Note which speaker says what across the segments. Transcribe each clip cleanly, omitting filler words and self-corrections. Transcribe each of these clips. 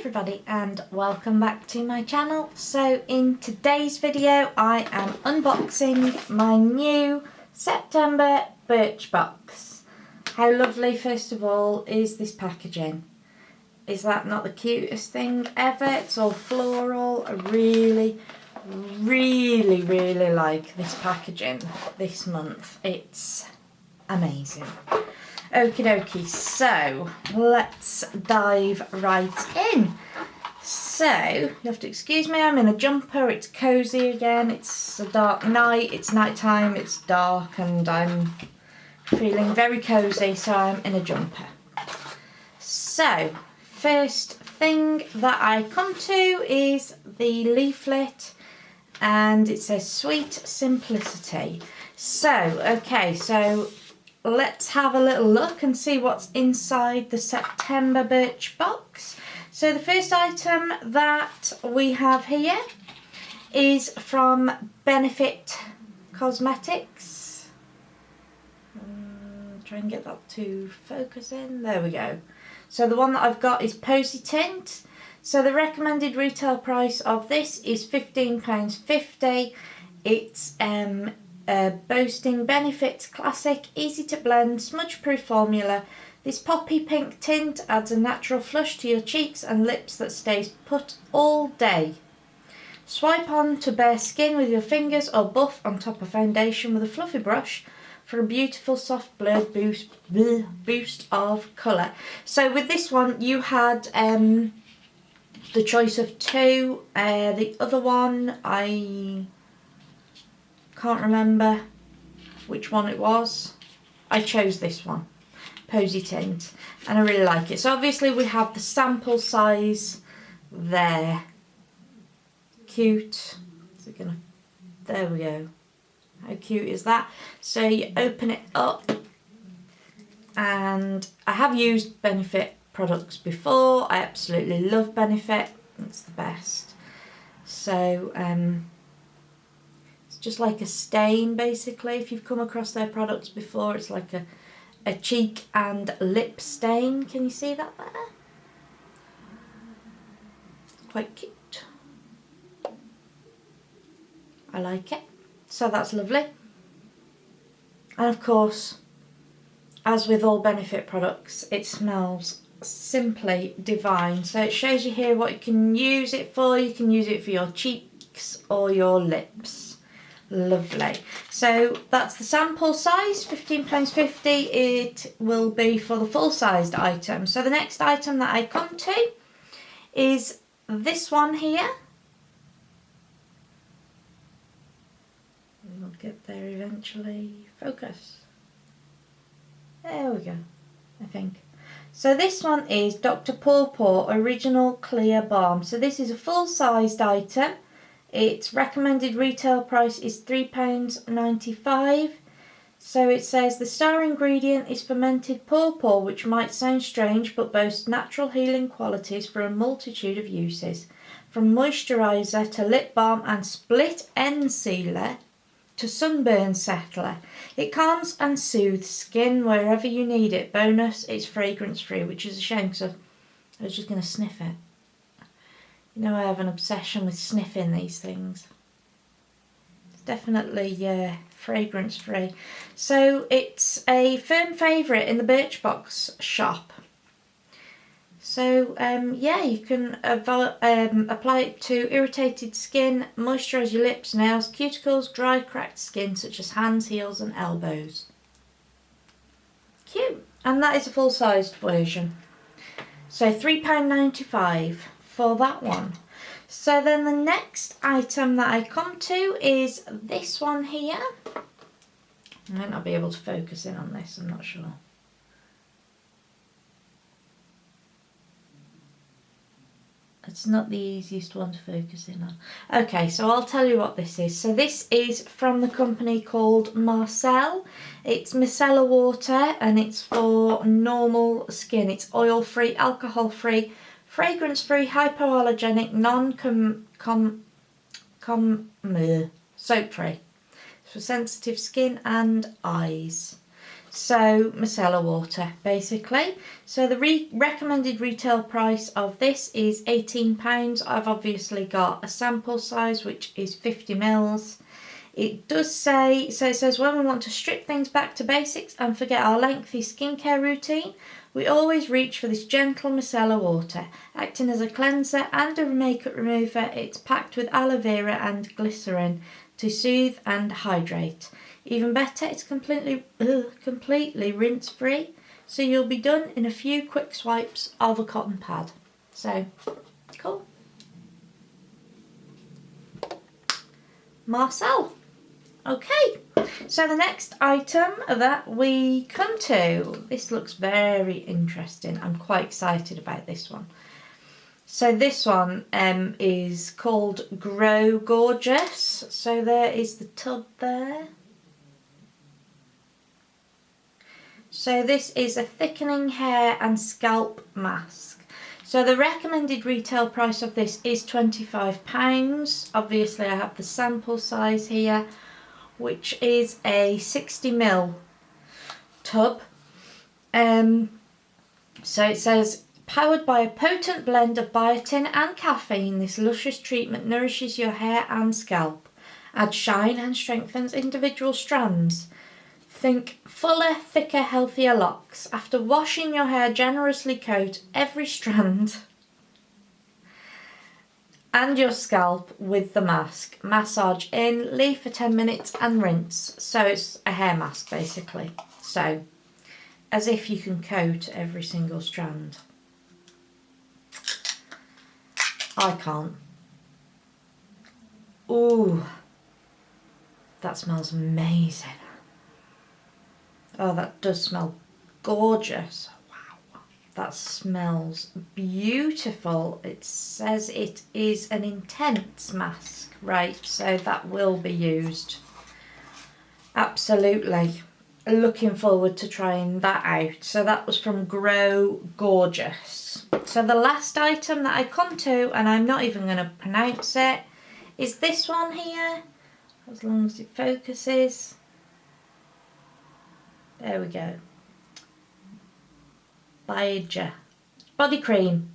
Speaker 1: everybody and welcome back to my channel. So in today's video I am unboxing my new September Birchbox. How lovely, first of all, is this packaging? Is that not the cutest thing ever? It's all floral. I really like this packaging this month. It's amazing. Okie dokie, so let's dive right in. So, you have to excuse me, I'm in a jumper, it's cosy again, it's a dark night, it's night time, it's dark and I'm feeling very cosy, so I'm in a jumper. So, first thing that I come to is the leaflet and it says Sweet Simplicity. So, okay, so let's have a little look and see what's inside the September Birchbox. So the first item that we have here is from Benefit Cosmetics. Try and get that to focus in. There we go. So the one that I've got is Posie Teens. So the recommended retail price of this is £15.50. It's boasting Benefit's classic, easy to blend, smudge proof formula. This poppy pink tint adds a natural flush to your cheeks and lips that stays put all day. Swipe on to bare skin with your fingers or buff on top of foundation with a fluffy brush for a beautiful soft blurred boost of colour. So with this one you had the choice of two. The other one I can't remember which one it was. I chose this one, Posie Teens, and I really like it. So obviously we have the sample size there. Cute. Is it gonna? There we go. How cute is that? So you open it up, and I have used Benefit products before. I absolutely love Benefit. It's the best. So just like a stain basically. If you've come across their products before, it's like a cheek and lip stain. Can you see that there? Quite cute. I like it. So that's lovely. And of course, as with all Benefit products, it smells simply divine. So it shows you here what you can use it for. You can use it for your cheeks or your lips. Lovely. So that's the sample size, £15.50. It will be for the full-sized item. So the next item that I come to is this one here. We'll get there eventually. Focus. There we go, I think. So this one is Dr. Paw Paw Original Clear Balm. So this is a full-sized item. Its recommended retail price is £3.95. So it says the star ingredient is fermented pawpaw, which might sound strange but boasts natural healing qualities for a multitude of uses. From moisturiser to lip balm and split end sealer to sunburn settler. It calms and soothes skin wherever you need it. Bonus, it's fragrance free, which is a shame because I was just going to sniff it. You know, I have an obsession with sniffing these things. It's definitely fragrance free. So it's a firm favourite in the Birchbox shop. So yeah, you can apply it to irritated skin, moisturise your lips, nails, cuticles, dry cracked skin such as hands, heels and elbows. Cute. And that is a full-sized version. So £3.95. for that one. So then the next item that I come to is this one here. I might not be able to focus in on this, I'm not sure. It's not the easiest one to focus in on. Okay, so I'll tell you what this is. So this is from the company called Marcel. It's micellar water and it's for normal skin. It's oil-free, alcohol-free, fragrance-free, hypoallergenic, soap-free. It's for sensitive skin and eyes. So Masala water basically. So the recommended retail price of this is £18. I've obviously got a sample size which is 50 mils. It does say, so it says when we want to strip things back to basics and forget our lengthy skincare routine, we always reach for this gentle micellar water. Acting as a cleanser and a makeup remover, it's packed with aloe vera and glycerin to soothe and hydrate. Even better, it's completely rinse free, so you'll be done in a few quick swipes of a cotton pad. So, cool. Marcel. Okay, so the next item that we come to, this looks very interesting. I'm quite excited about this one. So this one is called Grow Gorgeous. So there is the tub there. So this is a thickening hair and scalp mask. So the recommended retail price of this is £25. Obviously I have the sample size here, which is a 60 ml tub. So it says, powered by a potent blend of biotin and caffeine, this luscious treatment nourishes your hair and scalp, adds shine and strengthens individual strands. Think fuller, thicker, healthier locks. After washing your hair, generously coat every strand and your scalp with the mask. Massage in, leave for 10 minutes and rinse. So it's a hair mask basically. So as if you can coat every single strand. I can't. Ooh, that smells amazing. Oh, that does smell gorgeous. Wow, that smells beautiful. It says it is an intense mask, right? So that will be used. Absolutely. Looking forward to trying that out. So that was from Grow Gorgeous. So the last item that I come to, and I'm not even going to pronounce it, is this one here. As long as it focuses. There we go. Baija body cream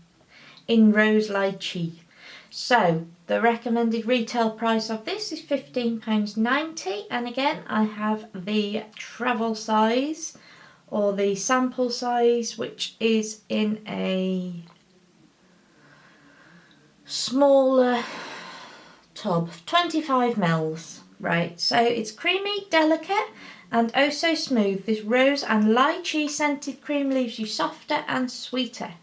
Speaker 1: in rose lychee. So the recommended retail price of this is £15.90, and again I have the travel size or the sample size, which is in a smaller tub, 25 mils, right? So it's creamy, delicate and oh so smooth. This rose and lychee scented cream leaves you softer and sweeter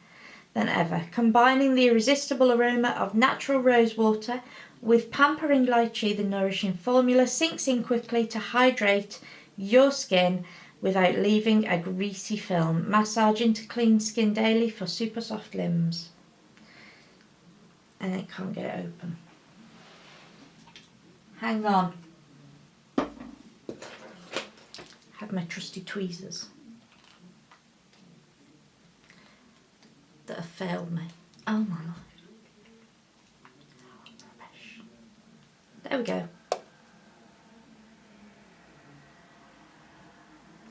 Speaker 1: than ever, combining the irresistible aroma of natural rose water with pampering lychee. The nourishing formula sinks in quickly to hydrate your skin without leaving a greasy film. Massage into clean skin daily for super soft limbs. And it can't get it open. Hang on. Have my trusty tweezers that have failed me. Oh my lord. Rubbish. There we go.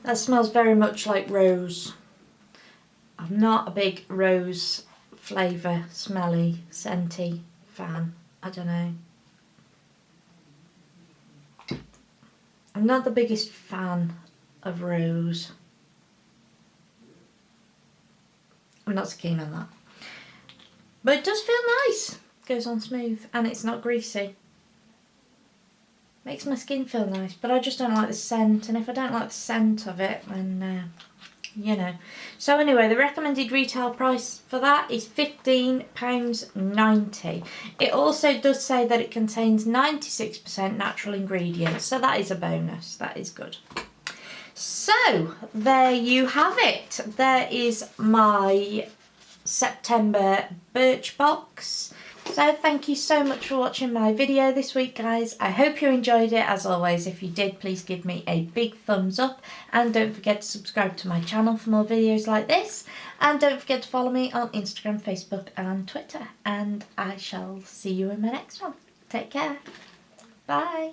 Speaker 1: That smells very much like rose. I'm not a big rose flavour, smelly, scenty fan. I don't know. I'm not the biggest fan of rose. I'm not so keen on that. But it does feel nice. Goes on smooth and it's not greasy. Makes my skin feel nice, but I just don't like the scent, and if I don't like the scent of it, then you know. So anyway, the recommended retail price for that is £15.90. It also does say that it contains 96% natural ingredients, so that is a bonus. That is good. So there you have it. There is my September Birchbox. So thank you so much for watching my video this week, guys. I hope you enjoyed it. As always, if you did, please give me a big thumbs up, and don't forget to subscribe to my channel for more videos like this, and don't forget to follow me on Instagram, Facebook and Twitter, and I shall see you in my next one. Take care. Bye.